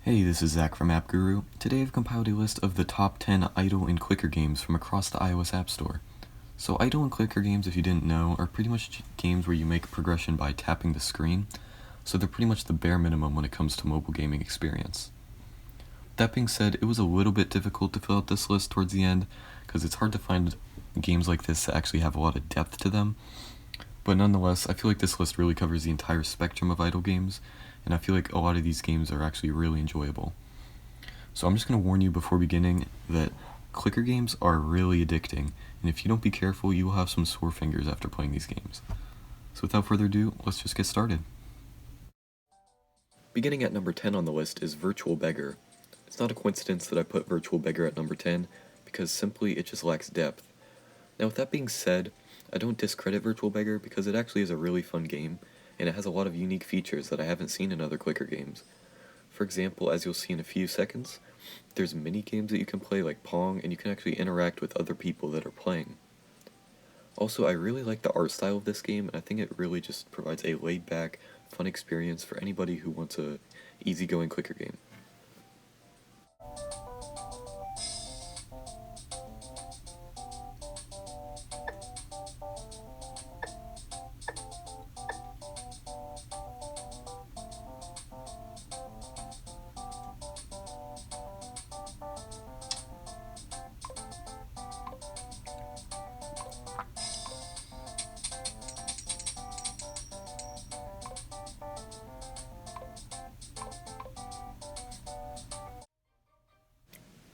Hey, this is Zach from App Guru. Today I've compiled a list of the top 10 idle and clicker games from across the iOS App Store. So idle and clicker games, if you didn't know, are pretty much games where you make progression by tapping the screen, so they're pretty much the bare minimum when it comes to mobile gaming experience. That being said, it was a little bit difficult to fill out this list towards the end, because it's hard to find games like this that actually have a lot of depth to them. But nonetheless, I feel like this list really covers the entire spectrum of idle games, and I feel like a lot of these games are actually really enjoyable. So I'm just going to warn you before beginning that clicker games are really addicting, and if you don't be careful, you will have some sore fingers after playing these games. So without further ado, let's just get started. Beginning at number 10 on the list is Virtual Beggar. It's not a coincidence that I put Virtual Beggar at number 10, because simply it just lacks depth. Now with that being said, I don't discredit Virtual Beggar because it actually is a really fun game, and it has a lot of unique features that I haven't seen in other clicker games. For example, as you'll see in a few seconds, there's mini games that you can play like Pong, and you can actually interact with other people that are playing. Also, I really like the art style of this game, and I think it really just provides a laid-back, fun experience for anybody who wants a easygoing clicker game.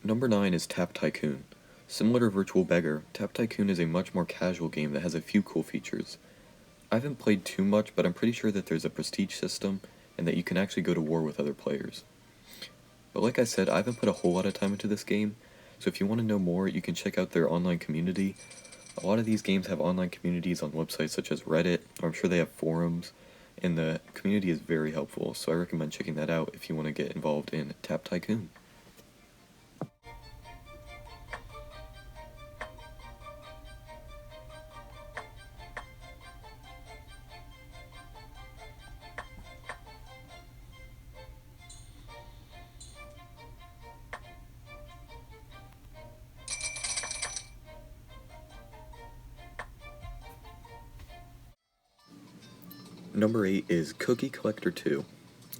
Number 9 is Tap Tycoon. Similar to Virtual Beggar, Tap Tycoon is a much more casual game that has a few cool features. I haven't played too much, but I'm pretty sure that there's a prestige system, and that you can actually go to war with other players. But like I said, I haven't put a whole lot of time into this game, so if you want to know more, you can check out their online community. A lot of these games have online communities on websites such as Reddit, or I'm sure they have forums, and the community is very helpful, so I recommend checking that out if you want to get involved in Tap Tycoon. Number 8 is Cookie Collector 2.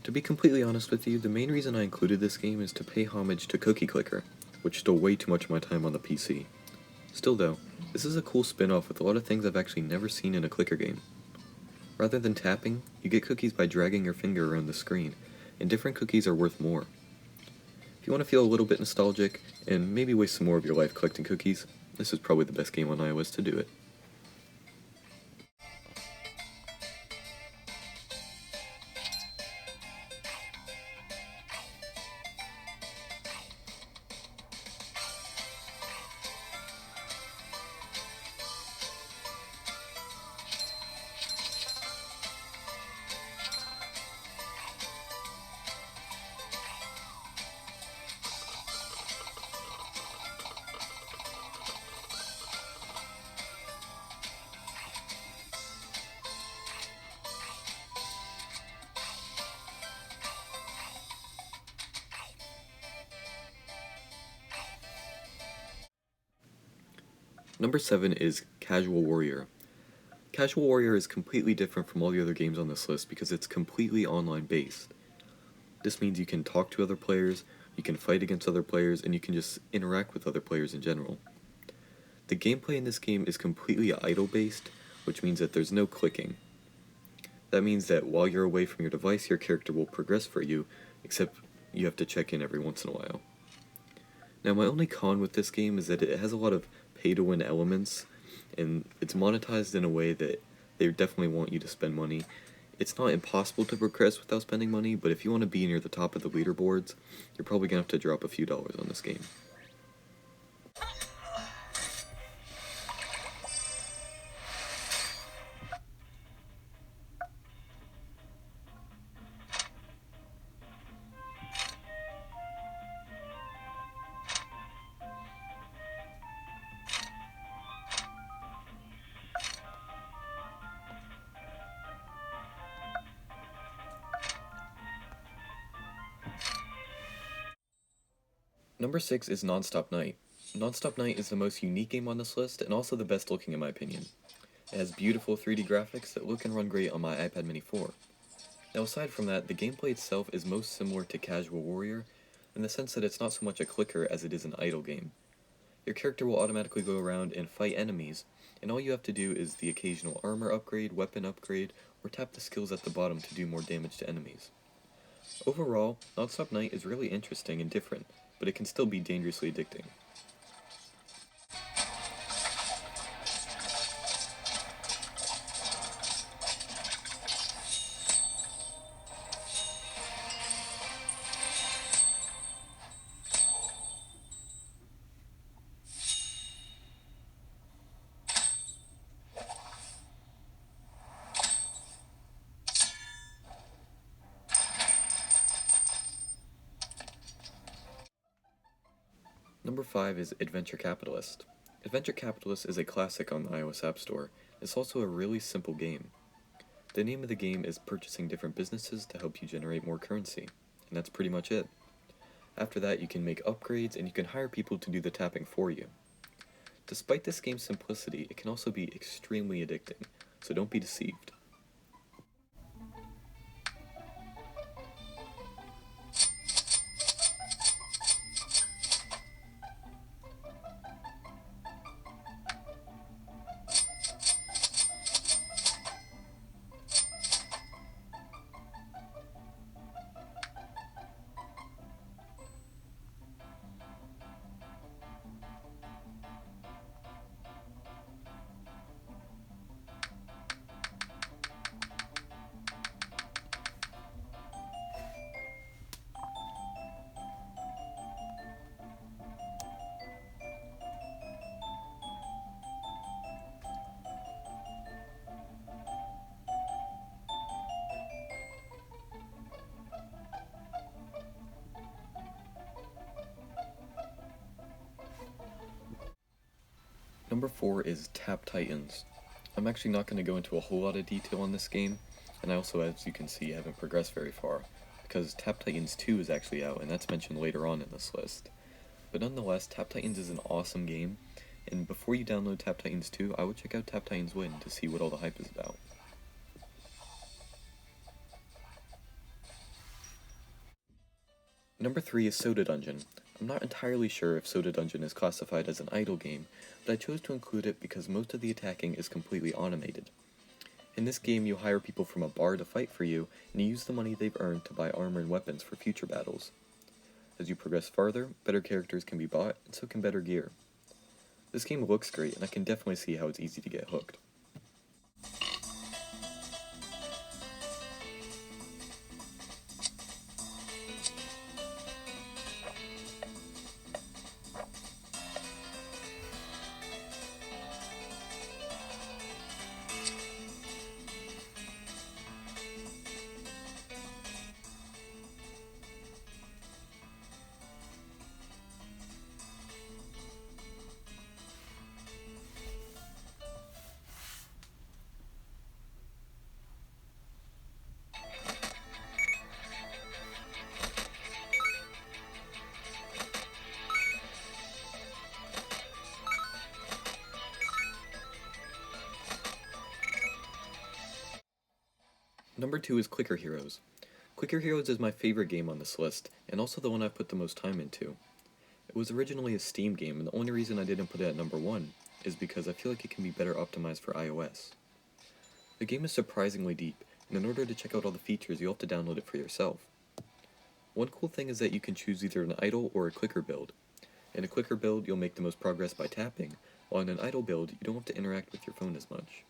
To be completely honest with you, the main reason I included this game is to pay homage to Cookie Clicker, which stole way too much of my time on the PC. Still though, this is a cool spin-off with a lot of things I've actually never seen in a clicker game. Rather than tapping, you get cookies by dragging your finger around the screen, and different cookies are worth more. If you want to feel a little bit nostalgic, and maybe waste some more of your life collecting cookies, this is probably the best game on iOS to do it. Number 7 is Casual Warrior. Casual Warrior is completely different from all the other games on this list because it's completely online based. This means you can talk to other players, you can fight against other players, and you can just interact with other players in general. The gameplay in this game is completely idle based, which means that there's no clicking. That means that while you're away from your device, your character will progress for you, except you have to check in every once in a while. Now my only con with this game is that it has a lot of pay-to-win elements, and it's monetized in a way that they definitely want you to spend money. It's not impossible to progress without spending money, but if you want to be near the top of the leaderboards, you're probably going to have to drop a few dollars on this game. Number 6 is Nonstop Night. Nonstop Night is the most unique game on this list and also the best looking in my opinion. It has beautiful 3D graphics that look and run great on my iPad mini 4. Now aside from that, the gameplay itself is most similar to Casual Warrior in the sense that it's not so much a clicker as it is an idle game. Your character will automatically go around and fight enemies, and all you have to do is the occasional armor upgrade, weapon upgrade, or tap the skills at the bottom to do more damage to enemies. Overall, Nonstop Night is really interesting and different, but it can still be dangerously addicting. Number 5 is Adventure Capitalist. Adventure Capitalist is a classic on the iOS App Store. It's also a really simple game. The name of the game is purchasing different businesses to help you generate more currency, and that's pretty much it. After that, you can make upgrades and you can hire people to do the tapping for you. Despite this game's simplicity, it can also be extremely addicting, so don't be deceived. Number 4 is Tap Titans. I'm actually not going to go into a whole lot of detail on this game, and I also, as you can see, haven't progressed very far, because Tap Titans 2 is actually out, and that's mentioned later on in this list. But nonetheless, Tap Titans is an awesome game, and before you download Tap Titans 2, I would check out Tap Titans Win to see what all the hype is about. Number 3 is Soda Dungeon. I'm not entirely sure if Soda Dungeon is classified as an idle game, but I chose to include it because most of the attacking is completely automated. In this game, you hire people from a bar to fight for you, and you use the money they've earned to buy armor and weapons for future battles. As you progress farther, better characters can be bought, and so can better gear. This game looks great, and I can definitely see how it's easy to get hooked. Number 2 is Clicker Heroes. Clicker Heroes is my favorite game on this list, and also the one I've put the most time into. It was originally a Steam game, and the only reason I didn't put it at number 1 is because I feel like it can be better optimized for iOS. The game is surprisingly deep, and in order to check out all the features, you'll have to download it for yourself. One cool thing is that you can choose either an idle or a clicker build. In a clicker build, you'll make the most progress by tapping, while in an idle build, you don't have to interact with your phone as much.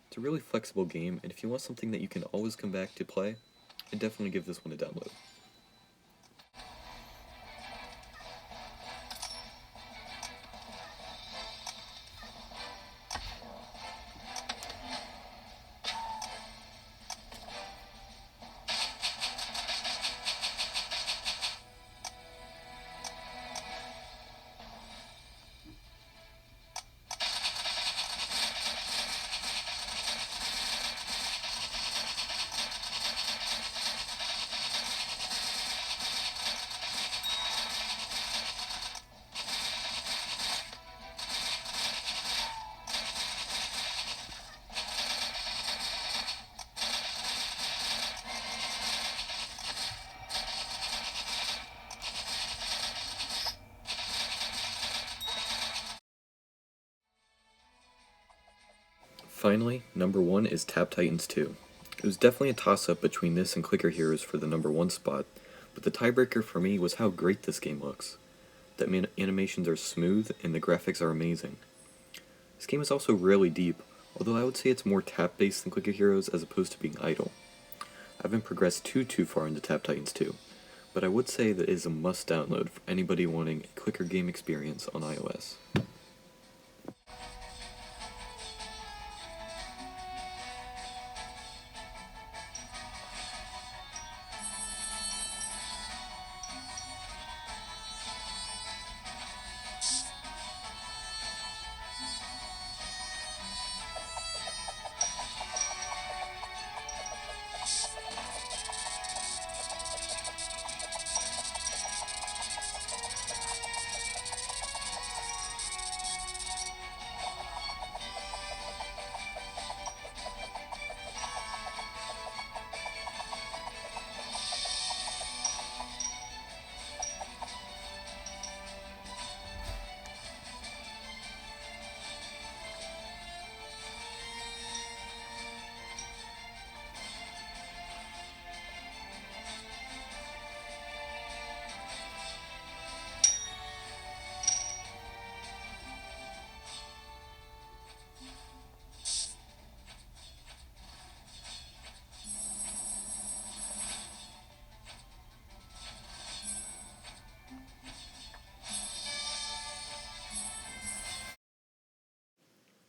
It's a really flexible game, and if you want something that you can always come back to play, I'd definitely give this one a download. Finally, number 1 is Tap Titans 2. It was definitely a toss-up between this and Clicker Heroes for the number 1 spot, but the tiebreaker for me was how great this game looks. The animations are smooth and the graphics are amazing. This game is also really deep, although I would say it's more tap-based than Clicker Heroes as opposed to being idle. I haven't progressed too far into Tap Titans 2, but I would say that it is a must-download for anybody wanting a clicker game experience on iOS.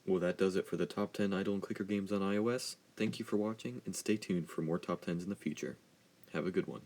Well, that does it for the top 10 idle and clicker games on iOS. Thank you for watching, and stay tuned for more top 10s in the future. Have a good one.